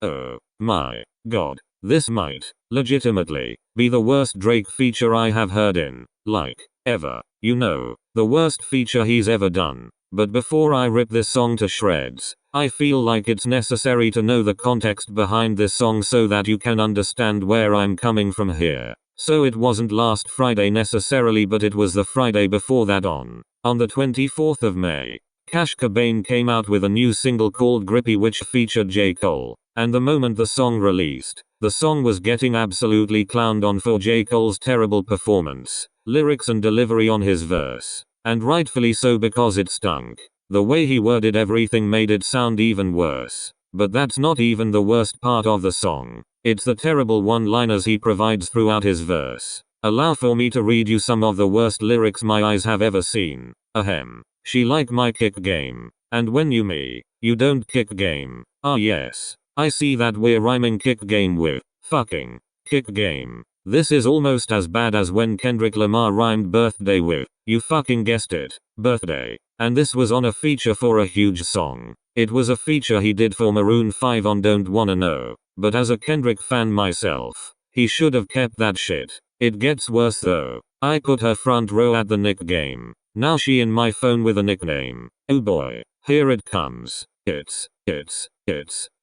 Oh my god. This might, legitimately, be the worst Drake feature I have heard in, like, ever. You know, the worst feature he's ever done. But before I rip this song to shreds, I feel like it's necessary to know the context behind this song so that you can understand where I'm coming from here. So it wasn't last Friday necessarily, but it was the Friday before that on the 24th of May. Cash Cobain came out with a new single called Grippy which featured J. Cole, and the moment the song released, the song was getting absolutely clowned on for J. Cole's terrible performance, lyrics and delivery on his verse. And rightfully so because it stunk. The way he worded everything made it sound even worse. But that's not even the worst part of the song. It's the terrible one-liners he provides throughout his verse. Allow for me to read you some of the worst lyrics my eyes have ever seen. Ahem. She like my kick game. And when you don't kick game. Ah yes. I see that we're rhyming kick game with fucking kick game. This is almost as bad as when Kendrick Lamar rhymed birthday with, you fucking guessed it, birthday. And this was on a feature for a huge song. It was a feature he did for Maroon 5 on Don't Wanna Know. But as a Kendrick fan myself, he should have kept that shit. It gets worse though. I put her front row at the Nick game. Now she in my phone with a nickname. Oh boy, here it comes. It's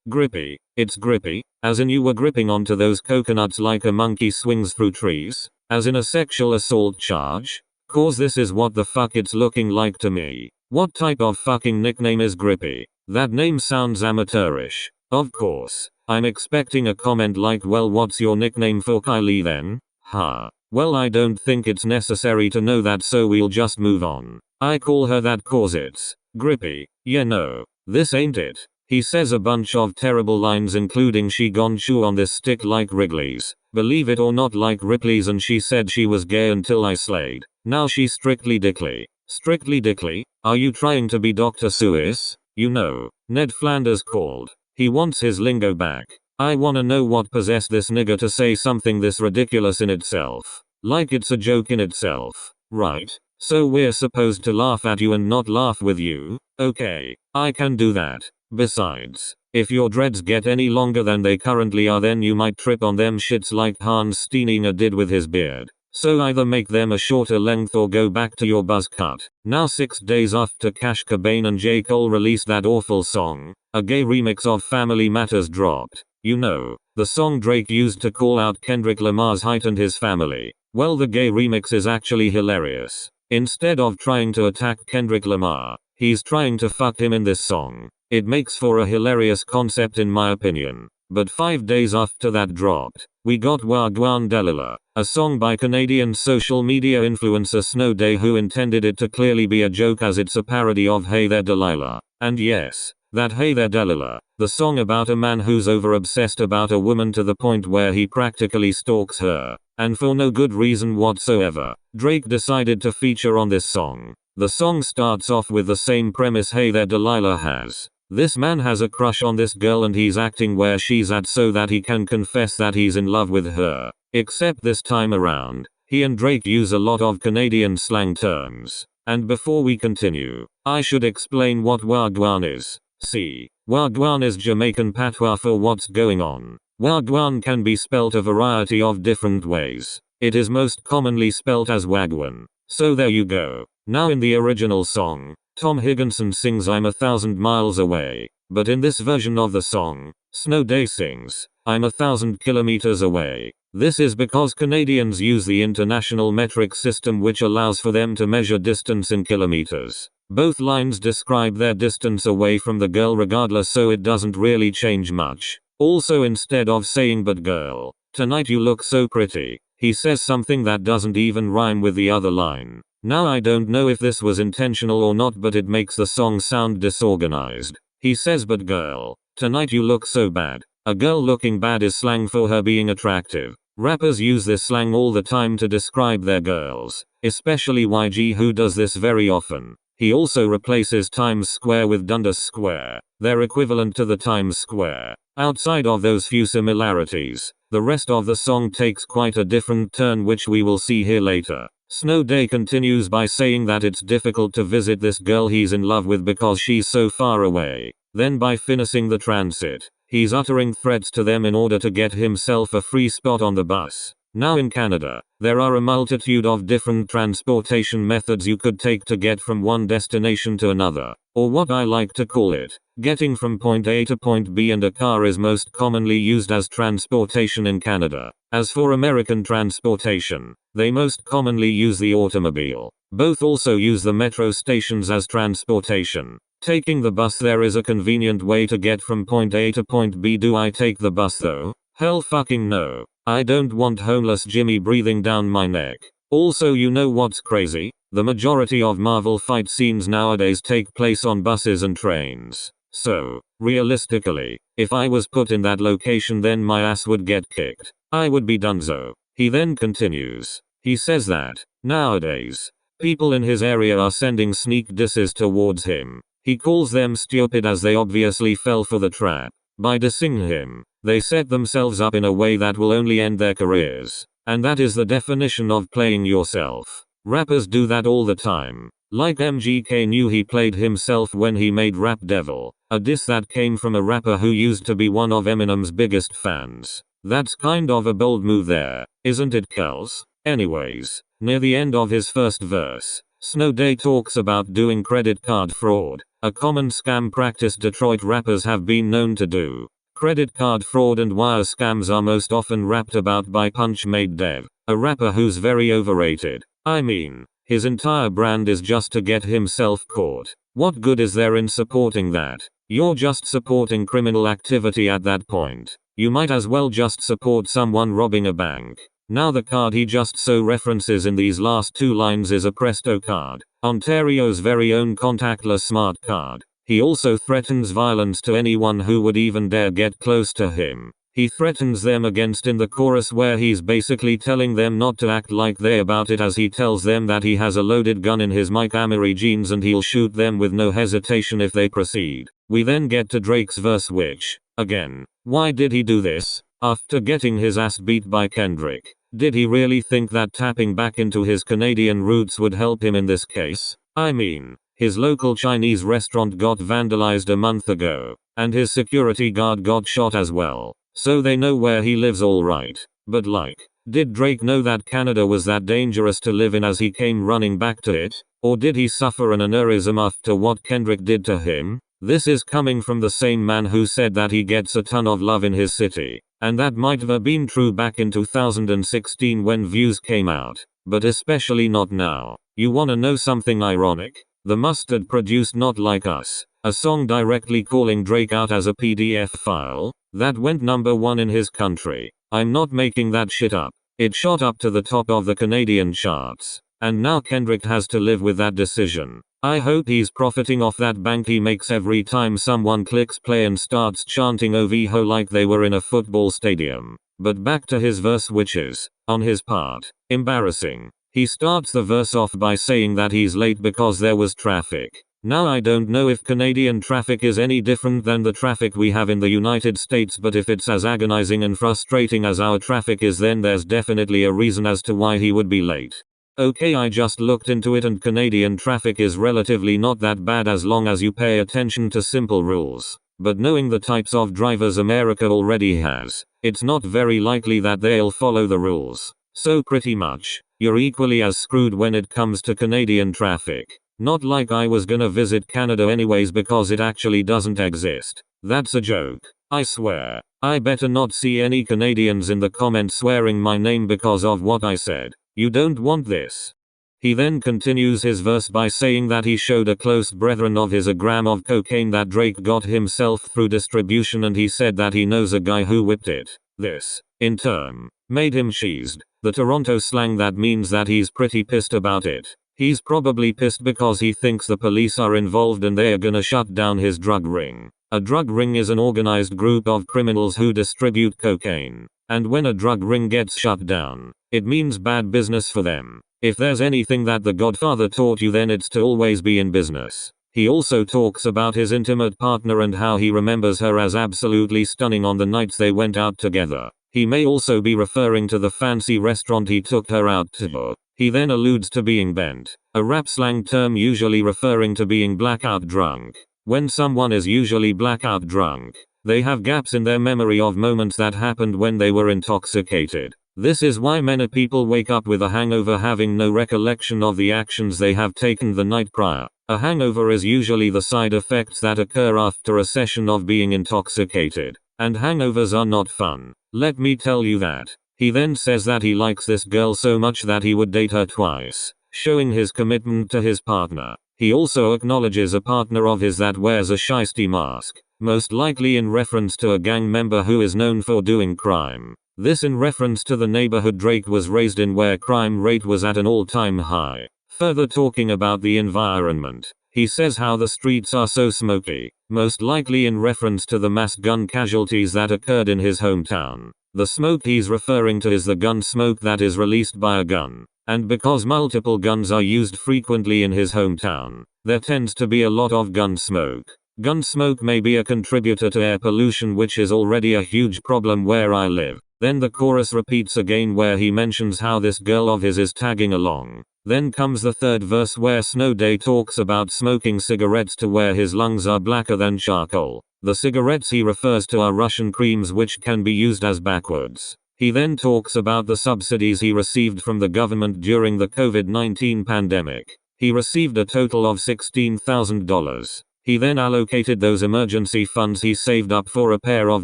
grippy. It's grippy, as in you were gripping onto those coconuts like a monkey swings through trees, as in a sexual assault charge. Cause this is what the fuck it's looking like to me. What type of fucking nickname is Grippy? That name sounds amateurish. Of course, I'm expecting a comment like, well, what's your nickname for Kylie then? Ha. Well, I don't think it's necessary to know that, so we'll just move on. I call her that cause it's grippy. Yeah, no, this ain't it. He says a bunch of terrible lines including she gon' chew on this stick like Wrigley's, believe it or not like Ripley's, and she said she was gay until I slayed. Now she's strictly dickly. Strictly dickly? Are you trying to be Dr. Seuss? You know, Ned Flanders called. He wants his lingo back. I wanna know what possessed this nigger to say something this ridiculous in itself. Like it's a joke in itself. Right? So we're supposed to laugh at you and not laugh with you? Okay, I can do that. Besides, if your dreads get any longer than they currently are, then you might trip on them shits like Hans Steininger did with his beard. So either make them a shorter length or go back to your buzz cut. Now 6 days after Cash Cobain and J. Cole released that awful song, a gay remix of Family Matters dropped. You know, the song Drake used to call out Kendrick Lamar's height and his family. Well, the gay remix is actually hilarious. Instead of trying to attack Kendrick Lamar, he's trying to fuck him in this song. It makes for a hilarious concept in my opinion. But 5 days after that dropped, we got Wah Gwan Delilah, a song by Canadian social media influencer Snow Day, who intended it to clearly be a joke as it's a parody of Hey There Delilah. And yes, that Hey There Delilah, the song about a man who's over-obsessed about a woman to the point where he practically stalks her. And for no good reason whatsoever, Drake decided to feature on this song. The song starts off with the same premise Hey There Delilah has. This man has a crush on this girl and he's acting where she's at so that he can confess that he's in love with her. Except this time around, he and Drake use a lot of Canadian slang terms. And before we continue, I should explain what Wah Gwan is. See, Wah Gwan is Jamaican patois for what's going on. Wah Gwan can be spelt a variety of different ways. It is most commonly spelt as Wagwan. So there you go. Now in the original song, Tom Higginson sings I'm 1,000 miles away, but in this version of the song, Snow Day sings, I'm 1,000 kilometers away. This is because Canadians use the international metric system, which allows for them to measure distance in kilometers. Both lines describe their distance away from the girl regardless, so it doesn't really change much. Also, instead of saying but girl, tonight you look so pretty, he says something that doesn't even rhyme with the other line. Now I don't know if this was intentional or not, but it makes the song sound disorganized. He says but girl, tonight you look so bad. A girl looking bad is slang for her being attractive. Rappers use this slang all the time to describe their girls, especially YG, who does this very often. He also replaces Times Square with Dundas Square, their equivalent to the Times Square. Outside of those few similarities, the rest of the song takes quite a different turn, which we will see here later. Snow Day continues by saying that it's difficult to visit this girl he's in love with because she's so far away. Then by finishing the transit, He's uttering threats to them in order to get himself a free spot on the bus. Now in Canada, there are a multitude of different transportation methods you could take to get from one destination to another, or what I like to call it, getting from point A to point B, and a car is most commonly used as transportation in Canada. As for American transportation, they most commonly use the automobile. Both also use the metro stations as transportation. Taking the bus there is a convenient way to get from point A to point B. Do I take the bus though? Hell fucking no. I don't want homeless Jimmy breathing down my neck. Also, you know what's crazy? The majority of Marvel fight scenes nowadays take place on buses and trains. So, realistically, if I was put in that location, then my ass would get kicked. I would be donezo. He then continues. He says that, nowadays, people in his area are sending sneak disses towards him. He calls them stupid as they obviously fell for the trap. By dissing him, they set themselves up in a way that will only end their careers. And that is the definition of playing yourself. Rappers do that all the time. Like MGK knew he played himself when he made Rap Devil, a diss that came from a rapper who used to be one of Eminem's biggest fans. That's kind of a bold move there, isn't it, Kels? Anyways, near the end of his first verse, Snow Day talks about doing credit card fraud, a common scam practice Detroit rappers have been known to do. Credit card fraud and wire scams are most often rapped about by Punch Made Dev, a rapper who's very overrated. I mean, his entire brand is just to get himself caught. What good is there in supporting that? You're just supporting criminal activity at that point. You might as well just support someone robbing a bank. Now the card he just so references in these last two lines is a Presto card, Ontario's very own contactless smart card. He also threatens violence to anyone who would even dare get close to him. He threatens them against in the chorus, where he's basically telling them not to act like they about it, as he tells them that he has a loaded gun in his Mike Amory jeans and he'll shoot them with no hesitation if they proceed. We then get to Drake's verse, which, again, why did he do this? After getting his ass beat by Kendrick, did he really think that tapping back into his Canadian roots would help him in this case? I mean, his local Chinese restaurant got vandalized a month ago, and his security guard got shot as well. So they know where he lives, alright. But like, did Drake know that Canada was that dangerous to live in as he came running back to it? Or did he suffer an aneurysm after what Kendrick did to him? This is coming from the same man who said that he gets a ton of love in his city. And that might have been true back in 2016 when Views came out. But especially not now. You wanna know something ironic? The Mustard produced Not Like Us, a song directly calling Drake out as a PDF file, that went #1 in his country. I'm not making that shit up. It shot up to the top of the Canadian charts. And now Kendrick has to live with that decision. I hope he's profiting off that bank he makes every time someone clicks play and starts chanting OVHO like they were in a football stadium. But back to his verse, which is, on his part, embarrassing. He starts the verse off by saying that he's late because there was traffic. Now I don't know if Canadian traffic is any different than the traffic we have in the United States, but if it's as agonizing and frustrating as our traffic is, then there's definitely a reason as to why he would be late. Okay, I just looked into it and Canadian traffic is relatively not that bad as long as you pay attention to simple rules. But knowing the types of drivers America already has, it's not very likely that they'll follow the rules. So pretty much, you're equally as screwed when it comes to Canadian traffic. Not like I was gonna visit Canada anyways because it actually doesn't exist. That's a joke. I swear. I better not see any Canadians in the comments swearing my name because of what I said. You don't want this. He then continues his verse by saying that he showed a close brethren of his a gram of cocaine that Drake got himself through distribution, and he said that he knows a guy who whipped it. This, in turn, made him cheesed. The Toronto slang that means that he's pretty pissed about it. He's probably pissed because he thinks the police are involved and they're gonna shut down his drug ring. A drug ring is an organized group of criminals who distribute cocaine. And when a drug ring gets shut down, it means bad business for them. If there's anything that The Godfather taught you, then it's to always be in business. He also talks about his intimate partner and how he remembers her as absolutely stunning on the nights they went out together. He may also be referring to the fancy restaurant he took her out to. He then alludes to being bent, a rap slang term usually referring to being blackout drunk. When someone is usually blackout drunk, They have gaps in their memory of moments that happened when they were intoxicated. This is why many people wake up with a hangover having no recollection of the actions they have taken the night prior. A hangover is usually the side effects that occur after a session of being intoxicated. And hangovers are not fun. Let me tell you that. He then says that he likes this girl so much that he would date her twice, showing his commitment to his partner. He also acknowledges a partner of his that wears a shiesty mask, most likely in reference to a gang member who is known for doing crime. This in reference to the neighborhood Drake was raised in where crime rate was at an all-time high. Further talking about the environment, he says how the streets are so smoky, most likely in reference to the mass gun casualties that occurred in his hometown. The smoke he's referring to is the gun smoke that is released by a gun. And because multiple guns are used frequently in his hometown, there tends to be a lot of gun smoke. Gun smoke may be a contributor to air pollution, which is already a huge problem where I live. Then the chorus repeats again where he mentions how this girl of his is tagging along. Then comes the third verse where Snow Day talks about smoking cigarettes to where his lungs are blacker than charcoal. The cigarettes he refers to are Russian creams which can be used as backwards. He then talks about the subsidies he received from the government during the COVID-19 pandemic. He received a total of $16,000. He then allocated those emergency funds he saved up for a pair of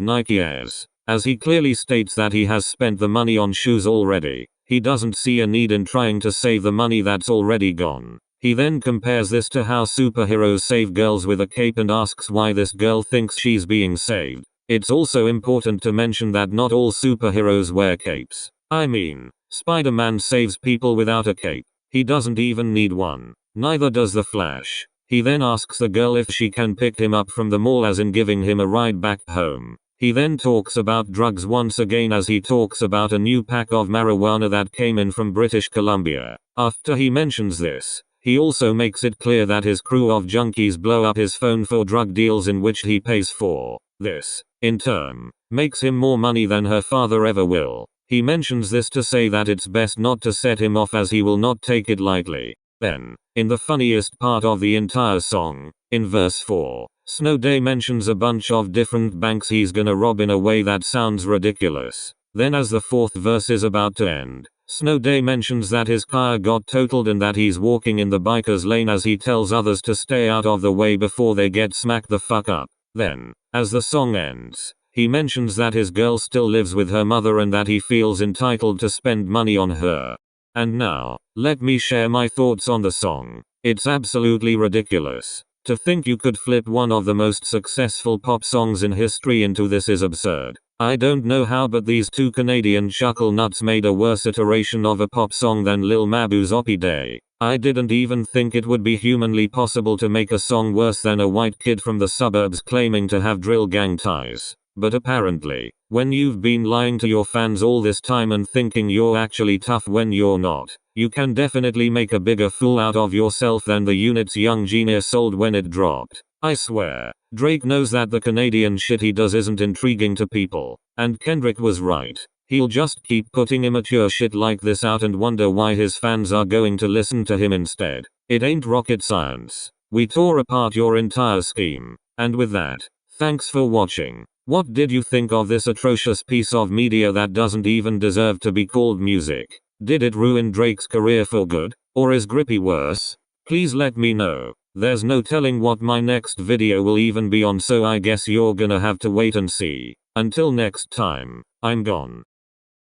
Nike Airs. As he clearly states that he has spent the money on shoes already, he doesn't see a need in trying to save the money that's already gone. He then compares this to how superheroes save girls with a cape and asks why this girl thinks she's being saved. It's also important to mention that not all superheroes wear capes. I mean, Spider-Man saves people without a cape. He doesn't even need one. Neither does the Flash. He then asks the girl if she can pick him up from the mall, as in giving him a ride back home. He then talks about drugs once again as he talks about a new pack of marijuana that came in from British Columbia. After he mentions this, he also makes it clear that his crew of junkies blow up his phone for drug deals in which he pays for. This, in turn, makes him more money than her father ever will. He mentions this to say that it's best not to set him off as he will not take it lightly. Then, in the funniest part of the entire song, in verse 4, Snow Day mentions a bunch of different banks he's gonna rob in a way that sounds ridiculous. Then as the fourth verse is about to end, Snow Day mentions that his car got totaled and that he's walking in the biker's lane as he tells others to stay out of the way before they get smacked the fuck up. Then, as the song ends, he mentions that his girl still lives with her mother and that he feels entitled to spend money on her. And now, let me share my thoughts on the song. It's absolutely ridiculous. To think you could flip one of the most successful pop songs in history into this is absurd. I don't know how, but these two Canadian chuckle nuts made a worse iteration of a pop song than Lil Mabu's Oppie Day. I didn't even think it would be humanly possible to make a song worse than a white kid from the suburbs claiming to have drill gang ties. But apparently, when you've been lying to your fans all this time and thinking you're actually tough when you're not, you can definitely make a bigger fool out of yourself than the unit's Young Genius sold when it dropped. I swear, Drake knows that the Canadian shit he does isn't intriguing to people. And Kendrick was right. He'll just keep putting immature shit like this out and wonder why his fans are going to listen to him instead. It ain't rocket science. We tore apart your entire scheme. And with that, thanks for watching. What did you think of this atrocious piece of media that doesn't even deserve to be called music? Did it ruin Drake's career for good? Or is Grippy worse? Please let me know. There's no telling what my next video will even be on, so I guess you're gonna have to wait and see. Until next time, I'm gone.